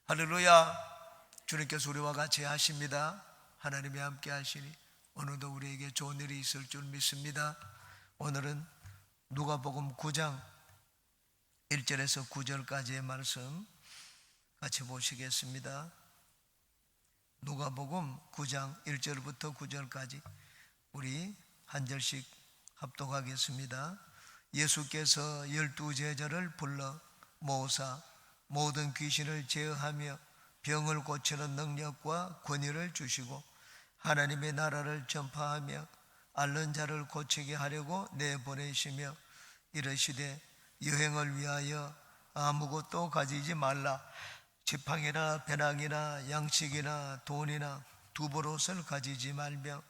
할렐루야. 주님께서 우리와 같이 하십니다. 하나님이 함께 하시니 오늘도 우리에게 좋은 일이 있을 줄 믿습니다. 오늘은 누가복음 9장 1절에서 9절까지의 말씀 같이 보시겠습니다. 누가복음 9장 1절부터 9절까지 우리 한 절씩 합독하겠습니다. 예수께서 12제자를 불러 모으사 모든 귀신을 제어하며 병을 고치는 능력과 권위를 주시고 하나님의 나라를 전파하며 앓는 자를 고치게 하려고 내보내시며 이르시되 여행을 위하여 아무것도 가지지 말라. 지팡이나 배낭이나 양식이나 돈이나 두벌옷을 가지지 말며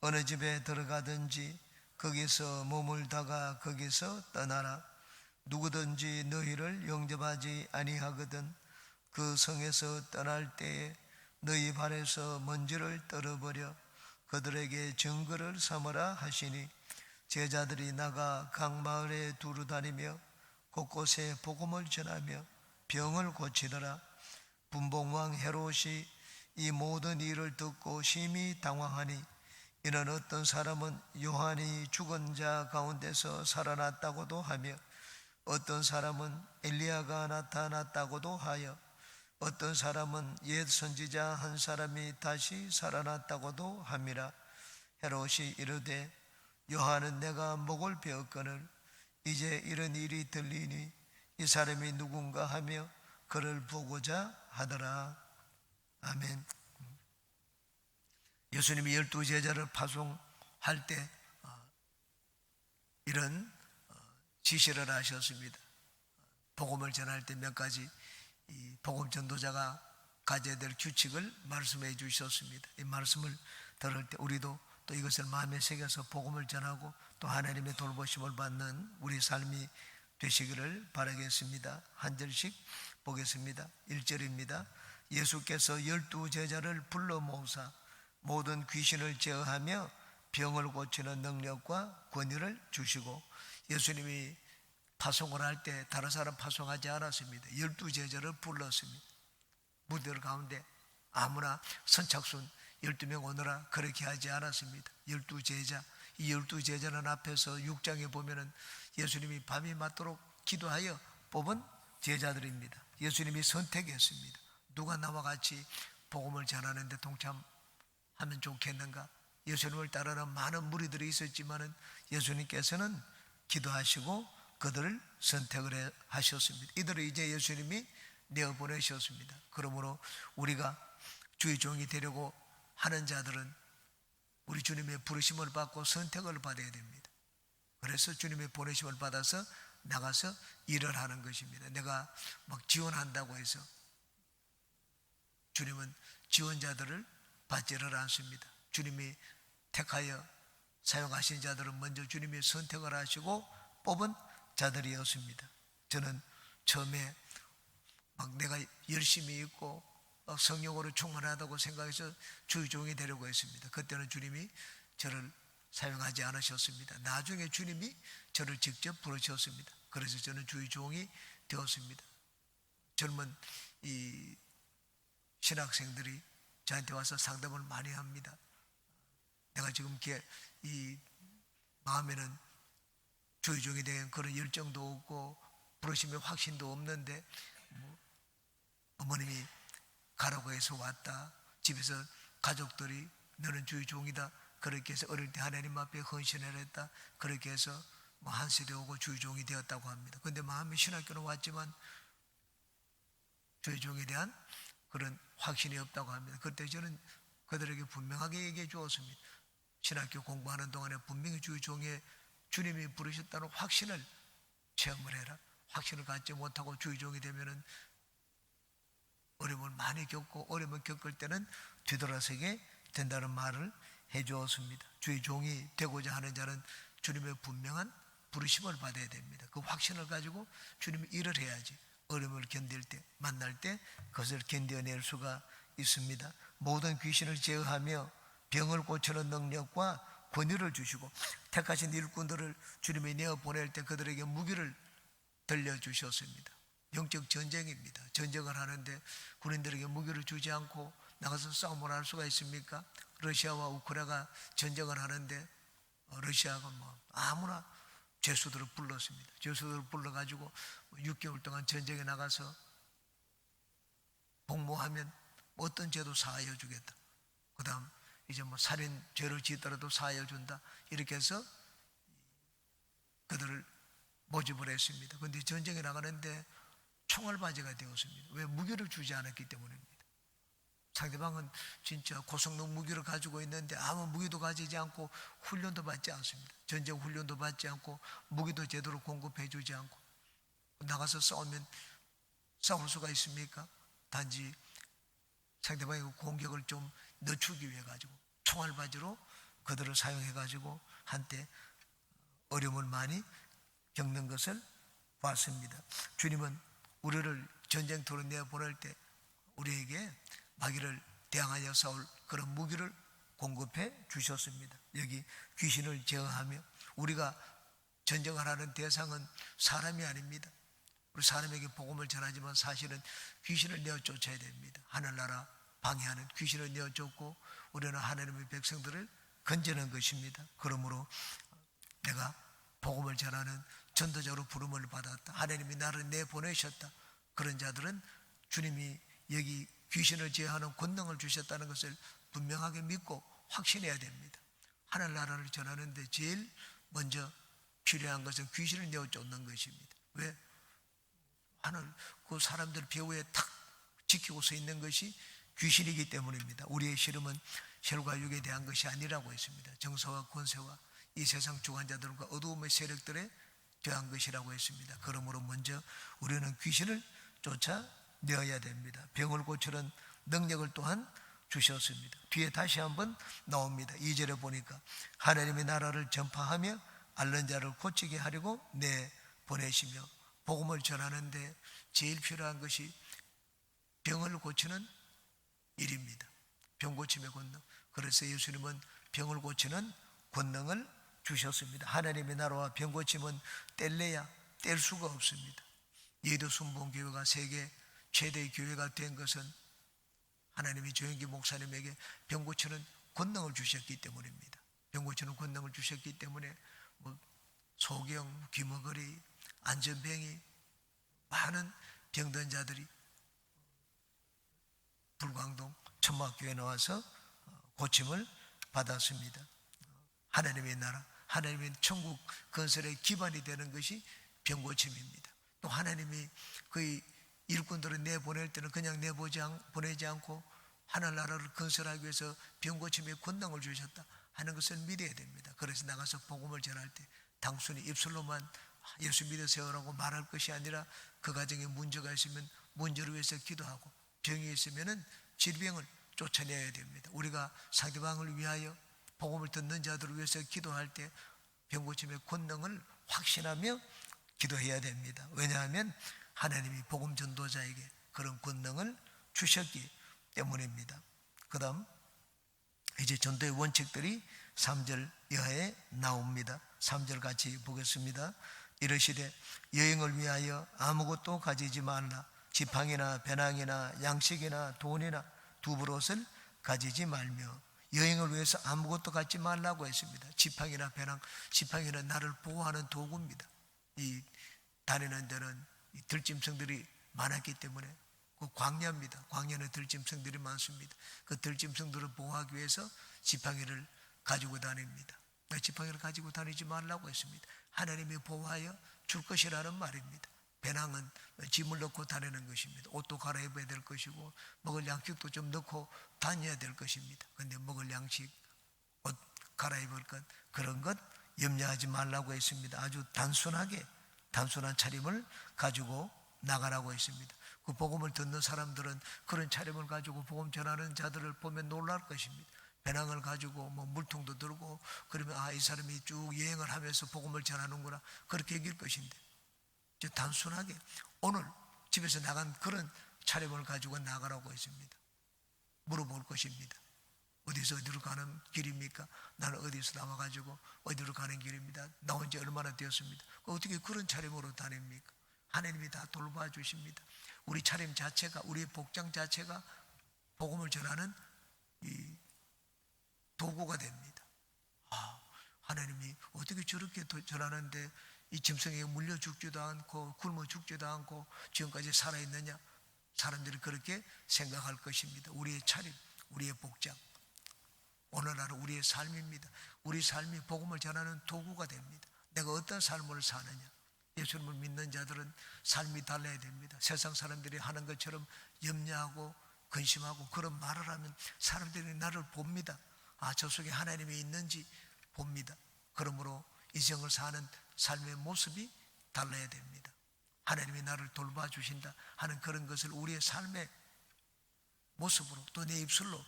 어느 집에 들어가든지 거기서 머물다가 거기서 떠나라. 누구든지 너희를 영접하지 아니하거든 그 성에서 떠날 때에 너희 발에서 먼지를 떨어버려 그들에게 증거를 삼으라 하시니 제자들이 나가 각 마을에 두루 다니며 곳곳에 복음을 전하며 병을 고치더라. 분봉왕 헤롯이 이 모든 일을 듣고 심히 당황하니 이는 어떤 사람은 요한이 죽은 자 가운데서 살아났다고도 하며 어떤 사람은 엘리야가 나타났다고도 하여 어떤 사람은 옛 선지자 한 사람이 다시 살아났다고도 함이라. 헤롯이 이르되 요한은 내가 목을 베었거늘 이제 이런 일이 들리니 이 사람이 누군가 하며 그를 보고자 하더라. 아멘. 예수님이 12제자를 파송할 때 이런 지시를 하셨습니다. 복음을 전할 때 몇 가지 이 복음 전도자가 가져야 될 규칙을 말씀해 주셨습니다. 이 말씀을 들을 때 우리도 또 이것을 마음에 새겨서 복음을 전하고 또 하나님의 돌보심을 받는 우리 삶이 되시기를 바라겠습니다. 한 절씩 보겠습니다. 1절입니다. 예수께서 12제자를 불러 모으사 모든 귀신을 제어하며 병을 고치는 능력과 권위를 주시고 예수님이 파송을 할 때 다른 사람 파송하지 않았습니다. 12제자를 불렀습니다. 무들 가운데 아무나 선착순 12명 오너라 그렇게 하지 않았습니다. 12제자, 이 12제자는 앞에서 6장에 보면은 예수님이 밤이 맞도록 기도하여 뽑은 제자들입니다. 예수님이 선택했습니다. 누가 나와 같이 복음을 전하는데 동참하면 좋겠는가? 예수님을 따르는 많은 무리들이 있었지만은 예수님께서는 기도하시고 그들을 선택을 하셨습니다. 이들을 이제 예수님이 내어보내셨습니다. 그러므로 우리가 주의 종이 되려고 하는 자들은 우리 주님의 부르심을 받고 선택을 받아야 됩니다. 그래서 주님의 보내심을 받아서 나가서 일을 하는 것입니다. 내가 막 지원한다고 해서 주님은 지원자들을 받지를 않습니다. 주님이 택하여 사용하신 자들은 먼저 주님이 선택을 하시고 뽑은 자들이었습니다. 저는 처음에 막 내가 열심히 있고 성령으로 충만하다고 생각해서 주의 종이 되려고 했습니다. 그때는 주님이 저를 사용하지 않으셨습니다. 나중에 주님이 저를 직접 부르셨습니다. 그래서 저는 주의 종이 되었습니다. 젊은 이 신학생들이 저한테 와서 상담을 많이 합니다. 내가 지금 이 마음에는 주의 종이 된 그런 열정도 없고 부르심의 확신도 없는데 어머님이 가라고 해서 왔다. 집에서 가족들이 너는 주의 종이다. 그렇게 해서 어릴 때 하나님 앞에 헌신을 했다. 그렇게 해서 한 세대 오고 주의 종이 되었다고 합니다. 그런데 마음에 신학교는 왔지만 주의 종에 대한 그런 확신이 없다고 합니다. 그때 저는 그들에게 분명하게 얘기해 주었습니다. 신학교 공부하는 동안에 분명히 주의 종에 주님이 부르셨다는 확신을 체험을 해라. 확신을 갖지 못하고 주의 종이 되면은 어려움을 많이 겪고 어려움을 겪을 때는 뒤돌아서게 된다는 말을 해 주었습니다. 주의 종이 되고자 하는 자는 주님의 분명한 부르심을 받아야 됩니다. 그 확신을 가지고 주님이 일을 해야지 어려움을 견딜 때 만날 때 그것을 견뎌낼 수가 있습니다. 모든 귀신을 제어하며 병을 고치는 능력과 권위를 주시고 택하신 일꾼들을 주님이 내어 보낼 때 그들에게 무기를 들려주셨습니다. 영적 전쟁입니다. 전쟁을 하는데 군인들에게 무기를 주지 않고 나가서 싸움을 할 수가 있습니까? 러시아와 우크라이나가 전쟁을 하는데 러시아가 뭐 아무나 죄수들을 불렀습니다. 죄수들을 불러가지고 6개월 동안 전쟁에 나가서 복무하면 어떤 죄도 사하여 주겠다. 그 다음 이제 뭐 살인 죄를 짓더라도 사하여 준다. 이렇게 해서 그들을 모집을 했습니다. 그런데 전쟁에 나가는데 총알바지가 되었습니다. 왜? 무기를 주지 않았기 때문입니다. 상대방은 진짜 고성능 무기를 가지고 있는데 아무 무기도 가지지 않고 훈련도 받지 않습니다. 전쟁 훈련도 받지 않고 무기도 제대로 공급해 주지 않고 나가서 싸우면 싸울 수가 있습니까? 단지 상대방의 공격을 좀 늦추기 위해 가지고 총알바지로 그들을 사용해 가지고 한때 어려움을 많이 겪는 것을 봤습니다. 주님은 우리를 전쟁터로 내보낼 때 우리에게 마귀를 대항하여 싸울 그런 무기를 공급해 주셨습니다. 여기 귀신을 제어하며 우리가 전쟁을 하는 대상은 사람이 아닙니다. 우리 사람에게 복음을 전하지만 사실은 귀신을 내어 쫓아야 됩니다. 하늘나라 방해하는 귀신을 내어 쫓고 우리는 하나님의 백성들을 건지는 것입니다. 그러므로 내가 복음을 전하는 전도자로 부름을 받았다. 하나님이 나를 내보내셨다. 그런 자들은 주님이 여기 귀신을 제어하는 권능을 주셨다는 것을 분명하게 믿고 확신해야 됩니다. 하늘나라를 전하는데 제일 먼저 필요한 것은 귀신을 내어 쫓는 것입니다. 왜? 하늘 그 사람들 배후에 탁 지키고 서 있는 것이 귀신이기 때문입니다. 우리의 시름은 혈과 육에 대한 것이 아니라고 했습니다. 정사와 권세와 이 세상 주관자들과 어두움의 세력들에 대한 것이라고 했습니다. 그러므로 먼저 우리는 귀신을 쫓아내어야 됩니다. 병을 고치는 능력을 또한 주셨습니다. 뒤에 다시 한번 나옵니다. 2절에 보니까 하나님의 나라를 전파하며 앓는 자를 고치게 하려고 내보내시며 복음을 전하는데 제일 필요한 것이 병을 고치는 일입니다. 병 고침의 권능. 그래서 예수님은 병을 고치는 권능을 주셨습니다. 하나님의 나라와 병 고침은 뗄래야 뗄 수가 없습니다. 예도 순복음교회가 세계 최대의 교회가 된 것은 하나님이 조영기 목사님에게 병 고치는 권능을 주셨기 때문입니다. 병 고치는 권능을 주셨기 때문에 뭐 소경, 귀머거리, 안전병이 많은 병든 자들이 불광동 천막교회에 나와서 고침을 받았습니다. 하나님의 나라, 하나님의 천국 건설의 기반이 되는 것이 병고침입니다. 또 하나님이 그 일꾼들을 내보낼 때는 그냥 보내지 않고 하늘나라를 건설하기 위해서 병고침의 권능을 주셨다 하는 것을 믿어야 됩니다. 그래서 나가서 복음을 전할 때 단순히 입술로만 예수 믿으세요라고 말할 것이 아니라 그 가정에 문제가 있으면 문제를 위해서 기도하고 병이 있으면 질병을 쫓아내야 됩니다. 우리가 상대방을 위하여 복음을 듣는 자들을 위해서 기도할 때 병고침의 권능을 확신하며 기도해야 됩니다. 왜냐하면 하나님이 복음 전도자에게 그런 권능을 주셨기 때문입니다. 그 다음 이제 전도의 원칙들이 3절 이하에 나옵니다. 3절 같이 보겠습니다. 이르시되 여행을 위하여 아무것도 가지지 말라. 지팡이나 배낭이나 양식이나 돈이나 두부롯을 가지지 말며. 여행을 위해서 아무것도 갖지 말라고 했습니다. 지팡이나 배낭, 지팡이는 나를 보호하는 도구입니다. 이 다니는 데는 이 들짐승들이 많았기 때문에 그 광야입니다. 광야는 들짐승들이 많습니다. 그 들짐승들을 보호하기 위해서 지팡이를 가지고 다닙니다. 지팡이를 가지고 다니지 말라고 했습니다. 하나님이 보호하여 줄 것이라는 말입니다. 배낭은 짐을 넣고 다니는 것입니다. 옷도 갈아입어야 될 것이고 먹을 양식도 좀 넣고 다녀야 될 것입니다. 그런데 먹을 양식, 옷 갈아입을 것 그런 것 염려하지 말라고 했습니다. 아주 단순한 차림을 가지고 나가라고 했습니다. 그 복음을 듣는 사람들은 그런 차림을 가지고 복음 전하는 자들을 보면 놀랄 것입니다. 배낭을 가지고 뭐 물통도 들고 그러면 이 사람이 쭉 여행을 하면서 복음을 전하는구나 그렇게 얘기할 것인데 단순하게 오늘 집에서 나간 그런 차림을 가지고 나가라고 했습니다. 물어볼 것입니다. 어디서 어디로 가는 길입니까? 나는 어디서 나와가지고 어디로 가는 길입니다. 나온 지 얼마나 되었습니다. 어떻게 그런 차림으로 다닙니까? 하나님이 다 돌봐주십니다. 우리 차림 자체가, 우리의 복장 자체가 복음을 전하는 이 도구가 됩니다. 하나님이 어떻게 저렇게 전하는데 이 짐승에게 물려 죽지도 않고 굶어 죽지도 않고 지금까지 살아있느냐? 사람들이 그렇게 생각할 것입니다. 우리의 차림, 우리의 복장, 오늘날은 우리의 삶입니다. 우리 삶이 복음을 전하는 도구가 됩니다. 내가 어떤 삶을 사느냐? 예수님을 믿는 자들은 삶이 달라야 됩니다. 세상 사람들이 하는 것처럼 염려하고 근심하고 그런 말을 하면 사람들이 나를 봅니다. 저 속에 하나님이 있는지 봅니다. 그러므로 이생을 사는 삶의 모습이 달라야 됩니다. 하나님이 나를 돌봐주신다 하는 그런 것을 우리의 삶의 모습으로 또 내 입술로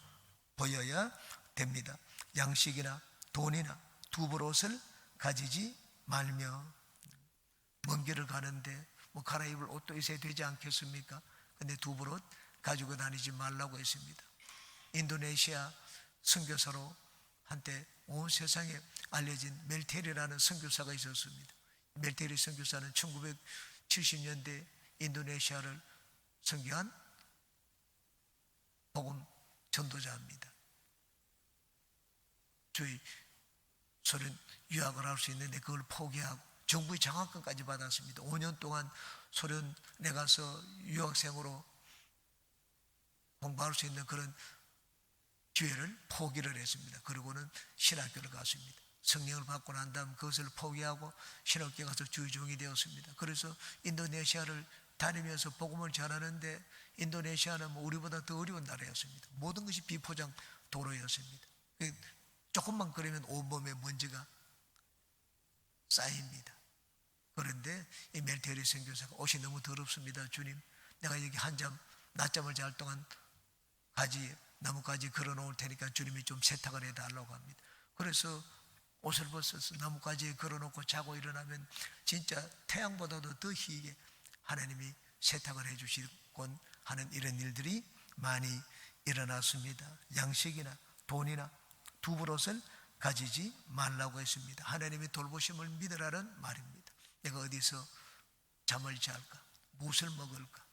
보여야 됩니다. 양식이나 돈이나 두벌옷을 가지지 말며. 먼 길을 가는데 갈아입을 옷도 있어야 되지 않겠습니까? 근데 두벌옷 가지고 다니지 말라고 했습니다. 인도네시아 선교사로 한때 온 세상에 알려진 멜테리라는 선교사가 있었습니다. 멜테리 선교사는 1970년대 인도네시아를 선교한 복음 전도자입니다. 저희 소련 유학을 할 수 있는데 그걸 포기하고 정부의 장학금까지 받았습니다. 5년 동안 소련에 가서 유학생으로 공부할 수 있는 그런 기회를 포기를 했습니다. 그리고는 신학교를 갔습니다. 성령을 받고 난 다음 그것을 포기하고 신학교에 가서 주의종이 되었습니다. 그래서 인도네시아를 다니면서 복음을 전하는데 인도네시아는 우리보다 더 어려운 나라였습니다. 모든 것이 비포장 도로였습니다. 조금만 그러면 온몸에 먼지가 쌓입니다. 그런데 이 멜테리 선교사가 옷이 너무 더럽습니다. 주님, 내가 여기 한잠 낮잠을 잘 동안 나뭇가지 걸어놓을 테니까 주님이 좀 세탁을 해달라고 합니다. 그래서 옷을 벗어서 나뭇가지에 걸어놓고 자고 일어나면 진짜 태양보다도 더 희게 하나님이 세탁을 해주시곤 하는 이런 일들이 많이 일어났습니다. 양식이나 돈이나 두벌옷을 가지지 말라고 했습니다. 하나님의 돌보심을 믿으라는 말입니다. 내가 어디서 잠을 잘까? 무엇을 먹을까?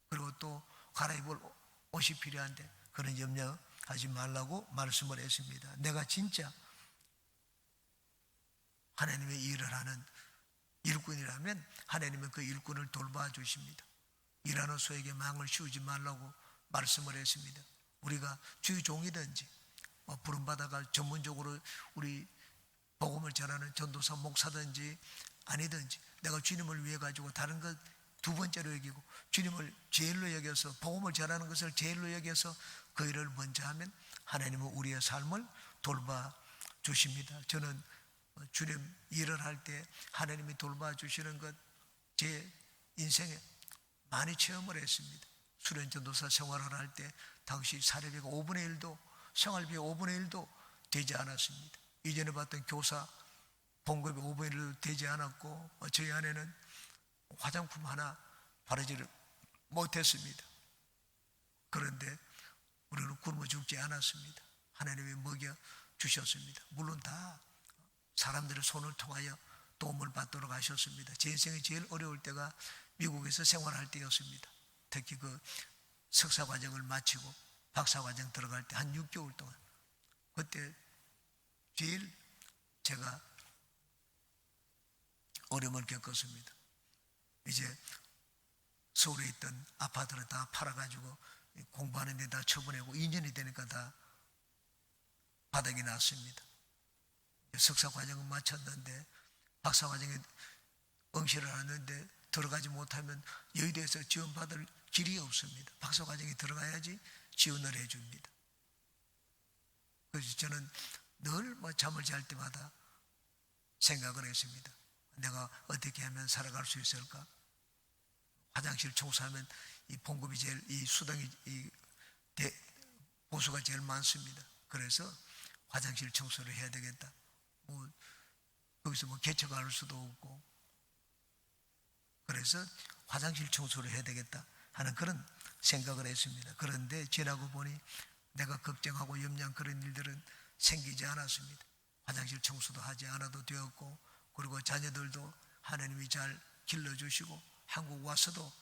그리고 또 갈아입을 옷이 필요한데 그런 염려하지 말라고 말씀을 했습니다. 내가 진짜 하나님의 일을 하는 일꾼이라면 하나님은 그 일꾼을 돌봐주십니다. 일하는 소에게 망을 씌우지 말라고 말씀을 했습니다. 우리가 주의 종이든지 부름받아가 전문적으로 우리 복음을 전하는 전도사 목사든지 아니든지 내가 주님을 위해 가지고 다른 것 두 번째로 여기고 주님을 제일로 여겨서 복음을 전하는 것을 제일로 여겨서 그 일을 먼저 하면 하나님은 우리의 삶을 돌봐주십니다. 저는 주님 일을 할 때 하나님이 돌봐주시는 것 제 인생에 많이 체험을 했습니다. 수련 전도사 생활을 할 때 당시 사례비가 5분의 1도 생활비 5분의 1도 되지 않았습니다. 이전에 봤던 교사 봉급이 5분의 1도 되지 않았고 저희 아내는 화장품 하나 바르지를 못했습니다. 그런데 우리는 굶어 죽지 않았습니다. 하나님이 먹여 주셨습니다. 물론 다 사람들의 손을 통하여 도움을 받도록 하셨습니다. 제 인생이 제일 어려울 때가 미국에서 생활할 때였습니다. 특히 그 석사 과정을 마치고 박사 과정 들어갈 때 한 6개월 동안 그때 제일 제가 어려움을 겪었습니다. 이제 서울에 있던 아파트를 다 팔아가지고 공부하는 데 다 처분하고 2년이 되니까 다 바닥이 났습니다. 석사 과정은 마쳤는데 박사 과정에 응시를 하는데 들어가지 못하면 여의도에서 지원받을 길이 없습니다. 박사 과정에 들어가야지 지원을 해줍니다. 그래서 저는 늘 잠을 잘 때마다 생각을 했습니다. 내가 어떻게 하면 살아갈 수 있을까? 화장실 청소하면 이 봉급이 제일 이 수당이 보수가 제일 많습니다. 그래서 화장실 청소를 해야 되겠다. 거기서 개척할 수도 없고 그래서 화장실 청소를 해야 되겠다 하는 그런 생각을 했습니다. 그런데 지나고 보니 내가 걱정하고 염려한 그런 일들은 생기지 않았습니다. 화장실 청소도 하지 않아도 되었고 그리고 자녀들도 하나님이 잘 길러주시고 한국 와서도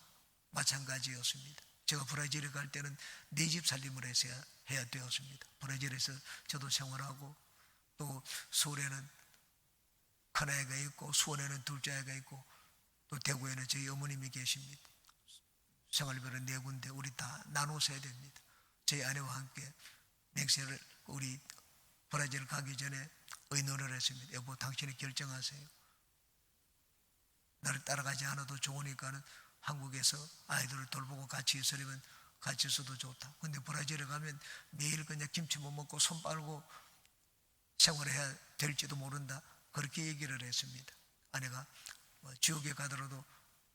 마찬가지였습니다. 제가 브라질에 갈 때는 내 집 살림을 해야 되었습니다. 브라질에서 저도 생활하고 또 서울에는 큰아이가 있고 수원에는 둘째 아이가 있고 또 대구에는 저희 어머님이 계십니다. 생활비를 네 군데 우리 다 나눠서야 됩니다. 저희 아내와 함께 맹세를 우리 브라질 가기 전에 의논을 했습니다. 여보, 당신이 결정하세요. 나를 따라가지 않아도 좋으니까는 한국에서 아이들을 돌보고 같이 있으려면 같이 있어도 좋다. 근데 브라질에 가면 매일 그냥 김치 못 먹고 손 빨고 생활해야 될지도 모른다. 그렇게 얘기를 했습니다. 아내가 지옥에 가더라도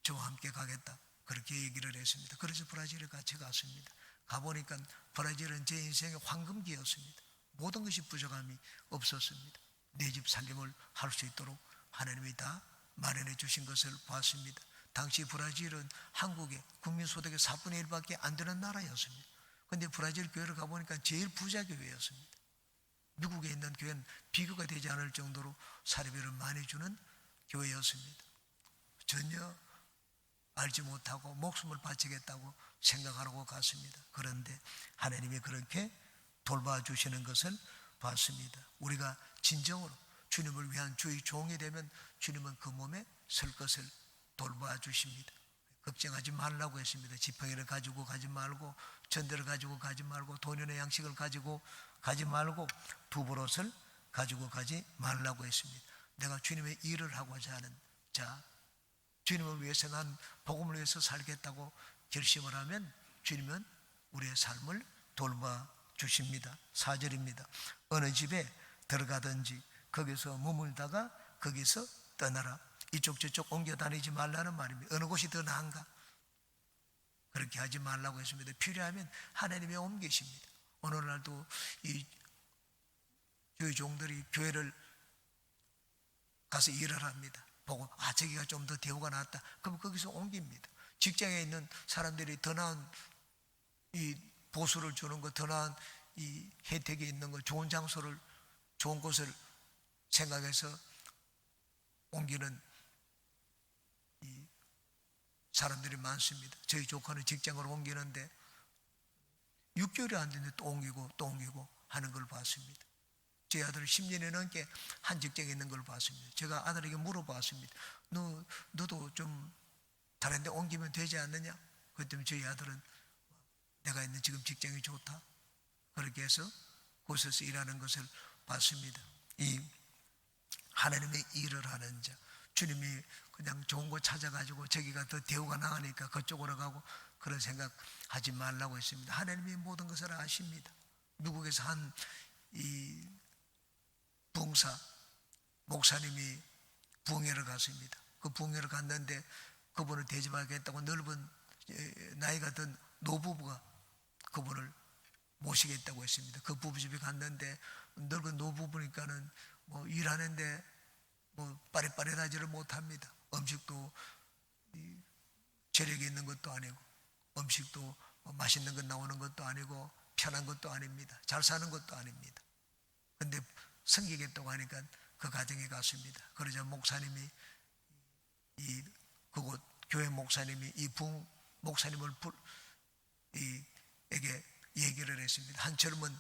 저와 함께 가겠다. 그렇게 얘기를 했습니다. 그래서 브라질에 같이 갔습니다. 가보니까 브라질은 제 인생의 황금기였습니다. 모든 것이 부족함이 없었습니다. 내 집 살림을 할 수 있도록 하나님이 다 마련해 주신 것을 봤습니다. 당시 브라질은 한국의 국민소득의 4분의 1밖에 안 되는 나라였습니다. 그런데 브라질 교회를 가보니까 제일 부자 교회였습니다. 미국에 있는 교회는 비교가 되지 않을 정도로 사례비를 많이 주는 교회였습니다. 전혀 알지 못하고 목숨을 바치겠다고 생각하고 갔습니다. 그런데 하나님이 그렇게 돌봐주시는 것을 봤습니다. 우리가 진정으로 주님을 위한 주의 종이 되면 주님은 그 몸에 설 것을 돌봐주십니다. 걱정하지 말라고 했습니다. 지팡이를 가지고 가지 말고 전대를 가지고 가지 말고 돈이나 양식을 가지고 가지 말고 두부롯을 가지고 가지 말라고 했습니다. 내가 주님의 일을 하고자 하는 자, 주님을 위해서 난 복음을 위해서 살겠다고 결심을 하면 주님은 우리의 삶을 돌봐주십니다. 4절입니다. 어느 집에 들어가든지 거기서 머물다가 거기서 떠나라. 이쪽 저쪽 옮겨 다니지 말라는 말입니다. 어느 곳이 더 나은가? 그렇게 하지 말라고 했습니다. 필요하면 하나님이 옮기십니다. 오늘날도 이 교회 종들이 교회를 가서 일을 합니다. 보고 저기가 좀 더 대우가 낫다. 그럼 거기서 옮깁니다. 직장에 있는 사람들이 더 나은 이 보수를 주는 것, 더 나은 이 혜택이 있는 것, 좋은 장소를, 좋은 곳을 생각해서 옮기는 이 사람들이 많습니다. 저희 조카는 직장을 옮기는데 6개월이 안 됐는데 또 옮기고 하는 걸 봤습니다. 제 아들은 10년이 넘게 한 직장에 있는 걸 봤습니다. 제가 아들에게 물어봤습니다. 너도 좀 다른 데 옮기면 되지 않느냐? 그랬더니 저희 아들은 내가 있는 지금 직장이 좋다. 그렇게 해서 곳에서 일하는 것을 봤습니다. 이 하나님의 일을 하는 자, 주님이 그냥 좋은 곳 찾아가지고 저기가 더 대우가 나으니까 그쪽으로 가고 그런 생각 하지 말라고 했습니다. 하나님이 모든 것을 아십니다. 미국에서 한 이 부흥사 목사님이 부흥회를 갔습니다. 그 부흥회를 갔는데 그분을 대접하겠다고 넓은 나이가 든 노부부가 그분을 모시겠다고 했습니다. 그 부부집에 갔는데 늙은 노부부니까는 뭐 일하는데 뭐 빠릿빠릿하지를 못합니다. 음식도 재력이 있는 것도 아니고 음식도 맛있는 것 나오는 것도 아니고 편한 것도 아닙니다. 잘 사는 것도 아닙니다. 근데 섬기겠다고 하니까 그 가정에 갔습니다. 그러자 목사님이 그곳 교회 목사님이 이 부흥 목사님을 에게 얘기를 했습니다. 한 젊은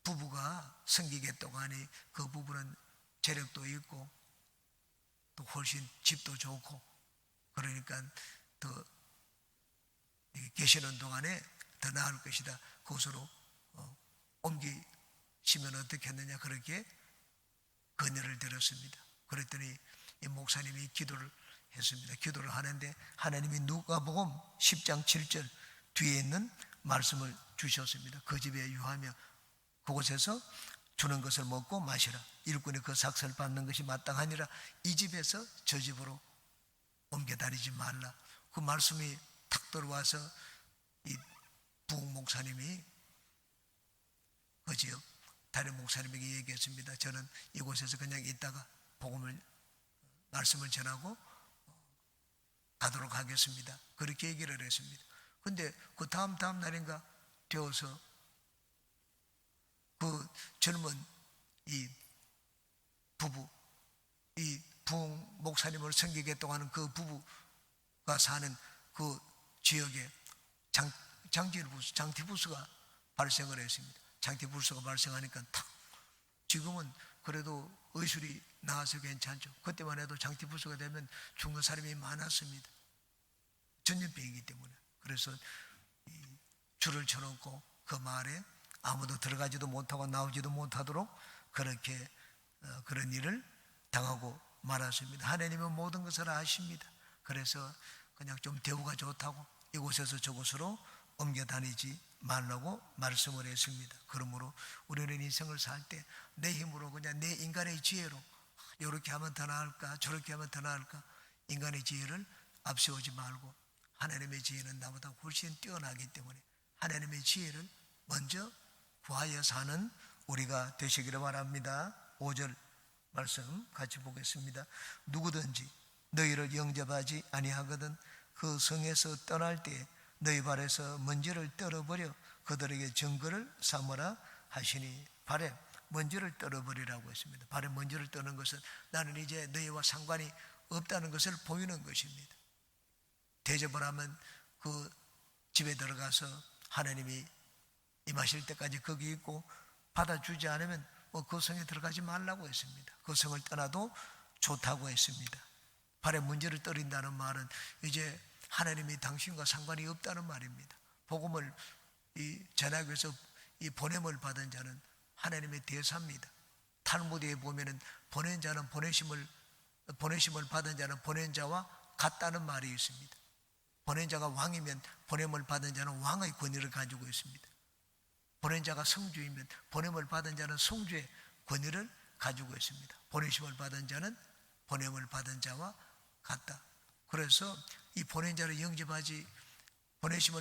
부부가 섬기겠다고 하니 그 부부는 재력도 있고 또 훨씬 집도 좋고 그러니까 더 계시는 동안에 더 나을 것이다. 그곳으로 옮기시면 어떻겠느냐 그렇게 건의를 드렸습니다. 그랬더니 이 목사님이 기도를 했습니다. 기도를 하는데 하나님이 누가복음 10장 7절 뒤에 있는 말씀을 주셨습니다. 그 집에 유하며 그곳에서 주는 것을 먹고 마시라. 일꾼이 그 삭슬 받는 것이 마땅하니라. 이 집에서 저 집으로 옮겨 다니지 말라. 그 말씀이 탁 들어와서 이 부흥 목사님이 그 지역 다른 목사님에게 얘기했습니다. 저는 이곳에서 그냥 있다가 복음을 말씀을 전하고 가도록 하겠습니다. 그렇게 얘기를 했습니다. 근데 그 다음 날인가 되어서 그 젊은 이 부부, 이 부흥 목사님을 섬기겠다고 하는 그 부부 사는 그 지역에 장티푸스가 발생을 했습니다. 장티푸스가 발생하니까 탁, 지금은 그래도 의술이 나와서 괜찮죠. 그때만 해도 장티푸스가 되면 죽는 사람이 많았습니다. 전염병이기 때문에. 그래서 줄을 쳐놓고 그 마을에 아무도 들어가지도 못하고 나오지도 못하도록 그렇게 그런 일을 당하고 말았습니다. 하나님은 모든 것을 아십니다. 그래서 그냥 좀 대우가 좋다고 이곳에서 저곳으로 옮겨 다니지 말라고 말씀을 했습니다. 그러므로 우리는 인생을 살 때 내 힘으로 그냥 내 인간의 지혜로 이렇게 하면 더 나을까 저렇게 하면 더 나을까 인간의 지혜를 앞세우지 말고 하나님의 지혜는 나보다 훨씬 뛰어나기 때문에 하나님의 지혜를 먼저 구하여 사는 우리가 되시기를 바랍니다. 5절 말씀 같이 보겠습니다. 누구든지 너희를 영접하지 아니하거든 그 성에서 떠날 때 너희 발에서 먼지를 떨어버려 그들에게 증거를 삼으라 하시니. 발에 먼지를 떨어버리라고 했습니다. 발에 먼지를 떠는 것은 나는 이제 너희와 상관이 없다는 것을 보이는 것입니다. 대접을 하면 그 집에 들어가서 하나님이 임하실 때까지 거기 있고 받아주지 않으면 그 성에 들어가지 말라고 했습니다. 그 성을 떠나도 좋다고 했습니다. 발에 문제를 떨인다는 말은 이제 하나님이 당신과 상관이 없다는 말입니다. 복음을 전하기 위해서 이 보냄을 받은 자는 하나님의 대사입니다. 탈무드에 보면은 보낸 자는 보내심을 받은 자는 보낸 자와 같다는 말이 있습니다. 보낸 자가 왕이면 보냄을 받은 자는 왕의 권위를 가지고 있습니다. 보낸 자가 성주이면 보냄을 받은 자는 성주의 권위를 가지고 있습니다. 보내심을 받은 자는 보냄을 받은 자와 같다. 그래서 이 보내심을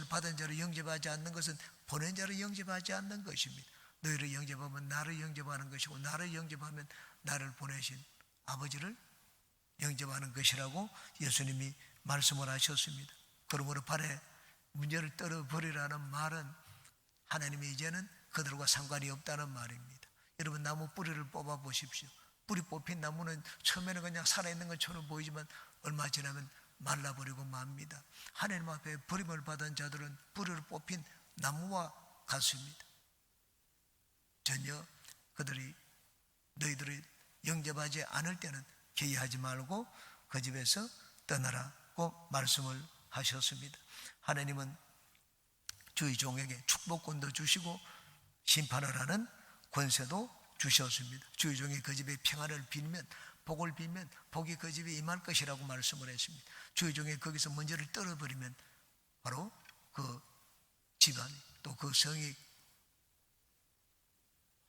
받은 자를 영접하지 않는 것은 보낸 자를 영접하지 않는 것입니다. 너희를 영접하면 나를 영접하는 것이고 나를 영접하면 나를 보내신 아버지를 영접하는 것이라고 예수님이 말씀을 하셨습니다. 그러므로 발에 문제를 떨어버리라는 말은 하나님이 이제는 그들과 상관이 없다는 말입니다. 여러분 나무 뿌리를 뽑아 보십시오. 뿌리 뽑힌 나무는 처음에는 그냥 살아있는 것처럼 보이지만 얼마 지나면 말라버리고 맙니다. 하나님 앞에 버림을 받은 자들은 뿌리를 뽑힌 나무와 같습니다. 전혀 너희들이 영접하지 않을 때는 개의하지 말고 그 집에서 떠나라고 말씀을 하셨습니다. 하나님은 주의 종에게 축복권도 주시고 심판을 하는 권세도 주셨습니다. 주의 종이 그 집에 평안을 빌면 복을 빌면 복이 그 집에 임할 것이라고 말씀을 했습니다. 주의 종이 거기서 먼지를 떨어버리면 바로 그 집안이 또 그 성이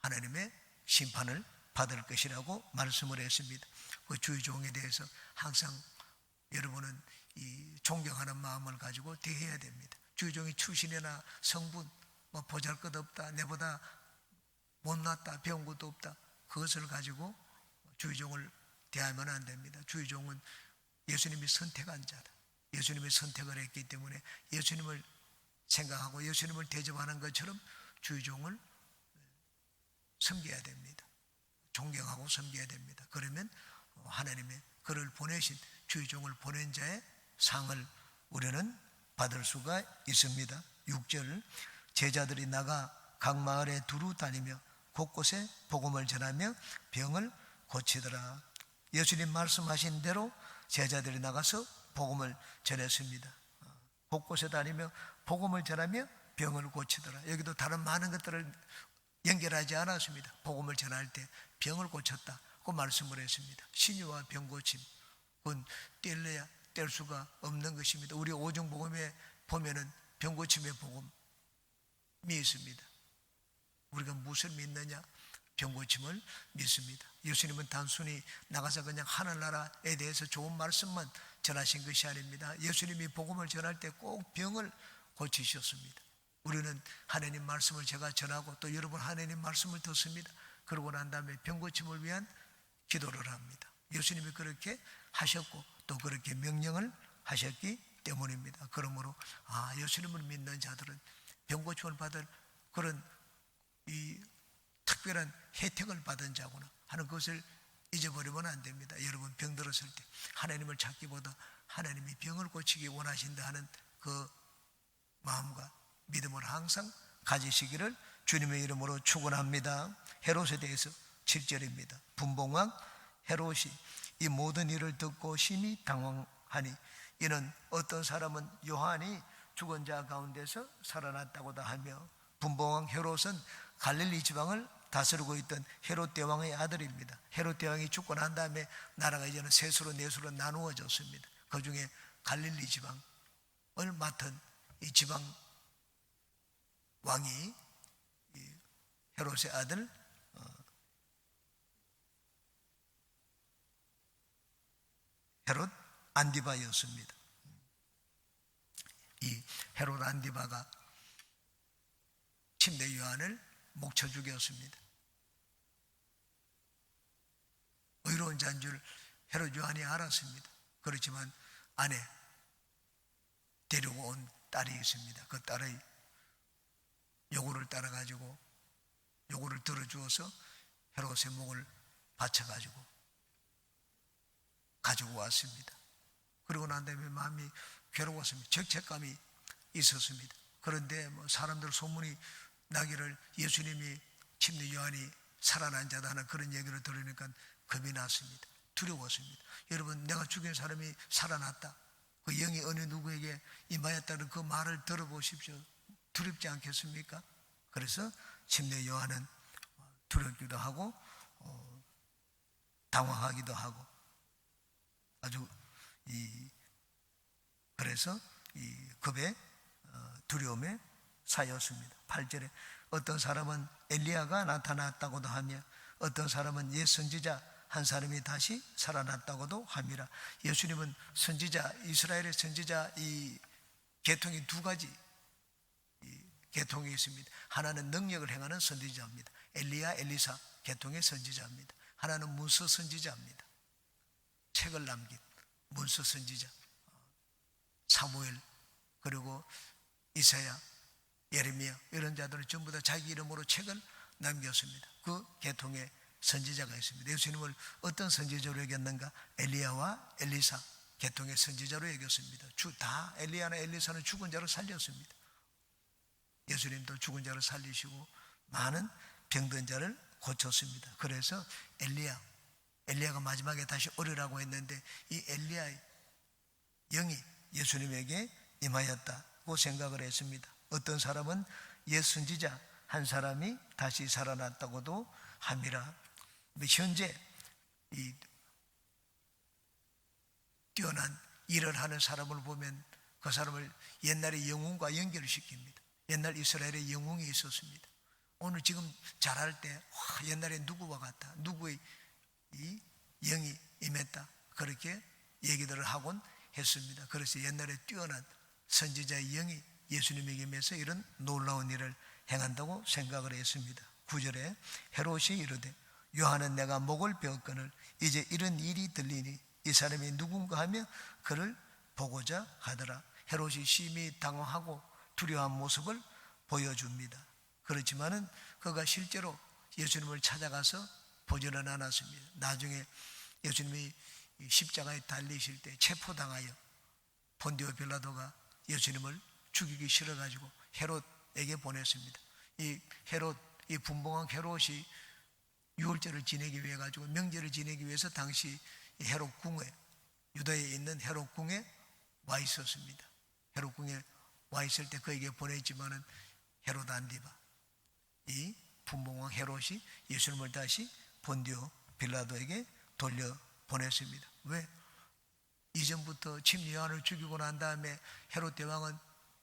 하나님의 심판을 받을 것이라고 말씀을 했습니다. 그 주의 종에 대해서 항상 여러분은 이 존경하는 마음을 가지고 대해야 됩니다. 주의 종이 출신이나 성분 보잘것없다 내보다 못났다 배운 것도 없다 그것을 가지고 주의 종을 대하면 안 됩니다. 주의 종은 예수님이 선택한 자다. 예수님이 선택을 했기 때문에 예수님을 생각하고 예수님을 대접하는 것처럼 주의 종을 섬겨야 됩니다. 존경하고 섬겨야 됩니다. 그러면 하나님의 그를 보내신 주의 종을 보낸 자의 상을 우리는 받을 수가 있습니다. 6절 제자들이 나가 각 마을에 두루 다니며 곳곳에 복음을 전하며 병을 고치더라. 예수님 말씀하신 대로 제자들이 나가서 복음을 전했습니다. 곳곳에 다니며 복음을 전하며 병을 고치더라. 여기도 다른 많은 것들을 연결하지 않았습니다. 복음을 전할 때 병을 고쳤다고 말씀을 했습니다. 신유와 병고침 그건 뗄래야 뗄 수가 없는 것입니다. 우리 오정복음에 보면은 병고침의 복음이 있습니다. 우리가 무엇을 믿느냐? 병고침을 믿습니다. 예수님은 단순히 나가서 그냥 하늘나라에 대해서 좋은 말씀만 전하신 것이 아닙니다. 예수님이 복음을 전할 때 꼭 병을 고치셨습니다. 우리는 하나님 말씀을 제가 전하고 또 여러분 하나님 말씀을 듣습니다. 그러고 난 다음에 병고침을 위한 기도를 합니다. 예수님이 그렇게 하셨고 또 그렇게 명령을 하셨기 때문입니다. 그러므로 예수님을 믿는 자들은 병고침을 받을 그런 이 특별한 혜택을 받은 자구나 하는 것을 잊어버리면 안 됩니다. 여러분 병들었을 때 하나님을 찾기보다 하나님이 병을 고치기 원하신다 하는 그 마음과 믿음을 항상 가지시기를 주님의 이름으로 축원합니다. 헤롯에 대해서 7절입니다. 분봉왕 헤롯이 이 모든 일을 듣고 심히 당황하니 이는 어떤 사람은 요한이 죽은 자 가운데서 살아났다고도 하며, 분봉왕 헤롯은 갈릴리 지방을 다스리고 있던 헤롯 대왕의 아들입니다. 헤롯 대왕이 죽고 난 다음에 나라가 이제는 셋으로 넷으로 나누어졌습니다. 그 중에 갈릴리 지방을 맡은 이 지방 왕이 헤롯의 아들 헤롯 안디바였습니다. 이 헤롯 안디바가 침례 요한을 목쳐 죽였습니다. 의로운 자인 줄 헤롯 요한이 알았습니다. 그렇지만 아내 데리고 온 딸이 있습니다. 그 딸의 요구를 따라가지고 요구를 들어주어서 헤롯의 목을 받쳐가지고 가지고 왔습니다. 그러고 난 다음에 마음이 괴로웠습니다. 죄책감이 있었습니다. 그런데 사람들 소문이 나기를 예수님이 침례 요한이 살아난 자다 하는 그런 얘기를 들으니까 겁이 났습니다. 두려웠습니다. 여러분, 내가 죽인 사람이 살아났다, 그 영이 어느 누구에게 임하였다는 그 말을 들어보십시오. 두렵지 않겠습니까? 그래서 침례 요한은 두렵기도 하고 당황하기도 하고 아주 그래서 이 겁에 두려움에 사였습니다. 8절에 어떤 사람은 엘리야가 나타났다고도 하며 어떤 사람은 옛 선지자 한 사람이 다시 살아났다고도 함이라. 예수님은 선지자, 이스라엘의 선지자 이 계통이 두 가지 계통이 있습니다. 하나는 능력을 행하는 선지자입니다. 엘리야, 엘리사 계통의 선지자입니다. 하나는 문서 선지자입니다. 책을 남긴 문서 선지자, 사무엘, 그리고 이사야, 예레미야 이런 자들은 전부 다 자기 이름으로 책을 남겼습니다. 그 계통의 선지자가 있습니다. 예수님을 어떤 선지자로 여겼는가? 엘리야와 엘리사 계통의 선지자로 여겼습니다. 다 엘리야나 엘리사는 죽은 자를 살렸습니다. 예수님도 죽은 자를 살리시고 많은 병든 자를 고쳤습니다. 그래서 엘리야가 마지막에 다시 오리라고 했는데 이 엘리야의 영이 예수님에게 임하였다고 생각을 했습니다. 어떤 사람은 옛 선지자 한 사람이 다시 살아났다고도 함이라. 현재 이 뛰어난 일을 하는 사람을 보면 그 사람을 옛날의 영웅과 연결을 시킵니다. 옛날 이스라엘의 영웅이 있었습니다. 오늘 지금 잘할 때 옛날에 누구와 같다, 누구의 이 영이 임했다, 그렇게 얘기들을 하곤 했습니다. 그래서 옛날에 뛰어난 선지자의 영이 예수님에게 임해서 이런 놀라운 일을 행한다고 생각을 했습니다. 9절에 헤롯이 이르되 요한은 내가 목을 베었거늘 이제 이런 일이 들리니 이 사람이 누군가 하며 그를 보고자 하더라. 헤롯이 심히 당황하고 두려워한 모습을 보여줍니다. 그렇지만은 그가 실제로 예수님을 찾아가서 보지는 않았습니다. 나중에 예수님이 십자가에 달리실 때 체포당하여 본디오 빌라도가 예수님을 죽이기 싫어가지고 헤롯에게 보냈습니다. 이 헤롯, 이 분봉왕 헤롯이 유월절을 지내기 위해 가지고 명절을 지내기 위해서 당시 헤롯 궁에, 유다에 있는 헤롯 궁에 와 있었습니다. 헤롯 궁에 와 있을 때 그에게 보냈지만은 헤롯 안디바, 이 분봉왕 헤롯이 예수님을 다시 본디오 빌라도에게 돌려 보냈습니다. 왜? 이전부터 침례 요한을 죽이고 난 다음에 헤롯 대왕은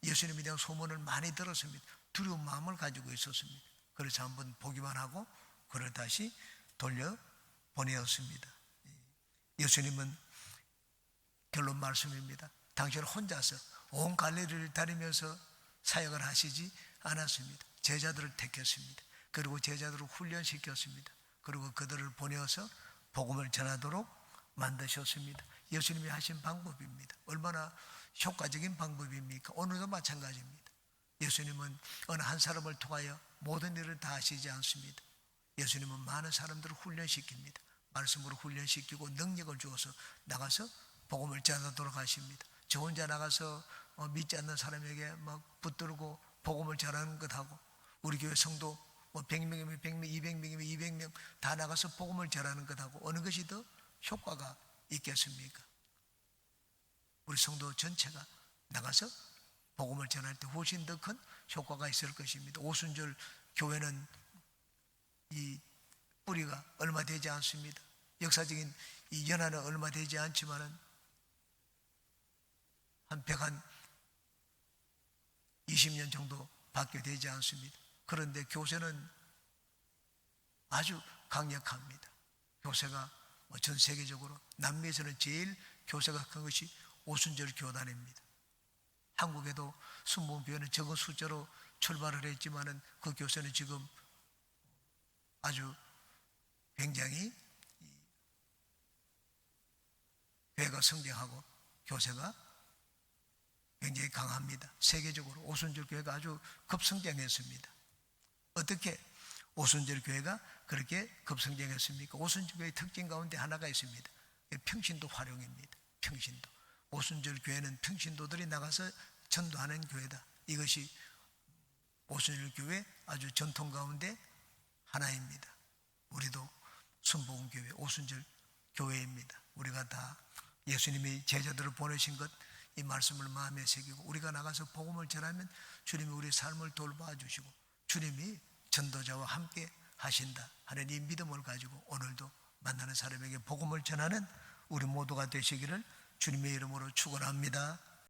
예수님에 대한 소문을 많이 들었습니다. 두려운 마음을 가지고 있었습니다. 그래서 한번 보기만 하고 그를 다시 돌려 보내었습니다. 예수님은 결론 말씀입니다. 당신은 혼자서 온 갈릴리를 다니면서 사역을 하시지 않았습니다. 제자들을 택했습니다. 그리고 제자들을 훈련시켰습니다. 그리고 그들을 보내어서 복음을 전하도록 만드셨습니다. 예수님이 하신 방법입니다. 얼마나 효과적인 방법입니까? 오늘도 마찬가지입니다. 예수님은 어느 한 사람을 통하여 모든 일을 다 하시지 않습니다. 예수님은 많은 사람들을 훈련시킵니다. 말씀으로 훈련시키고 능력을 주어서 나가서 복음을 전하도록 하십니다. 저 혼자 나가서 믿지 않는 사람에게 막 붙들고 복음을 전하는 것하고 우리 교회 성도 100명이면 100명, 200명이면 200명 다 나가서 복음을 전하는 것하고 어느 것이 더 효과가 있겠습니까? 우리 성도 전체가 나가서 복음을 전할 때 훨씬 더 큰 효과가 있을 것입니다. 오순절 교회는 이 뿌리가 얼마 되지 않습니다. 역사적인 이 연화는 얼마 되지 않지만은 한 120년 정도 밖에 되지 않습니다. 그런데 교세는 아주 강력합니다. 교세가 전 세계적으로 남미에서는 제일 교세가 큰 것이 오순절 교단입니다. 한국에도 순복음교회는 적은 숫자로 출발을 했지만은 그 교세는 지금 아주 굉장히 교회가 성장하고 교세가 굉장히 강합니다. 세계적으로 오순절 교회가 아주 급성장했습니다. 어떻게 오순절 교회가 그렇게 급성장했습니까? 오순절 교회의 특징 가운데 하나가 있습니다. 평신도 활용입니다. 평신도. 오순절 교회는 평신도들이 나가서 전도하는 교회다. 이것이 오순절 교회 아주 전통 가운데 하나입니다. 우리도 순복음교회 오순절 교회입니다. 우리가 다 예수님이 제자들을 보내신 것 이 말씀을 마음에 새기고 우리가 나가서 복음을 전하면 주님이 우리 삶을 돌봐 주시고 주님이 전도자와 함께 하신다 하는 이 믿음을 가지고 오늘도 만나는 사람에게 복음을 전하는 우리 모두가 되시기를 주님의 이름으로 축원합니다.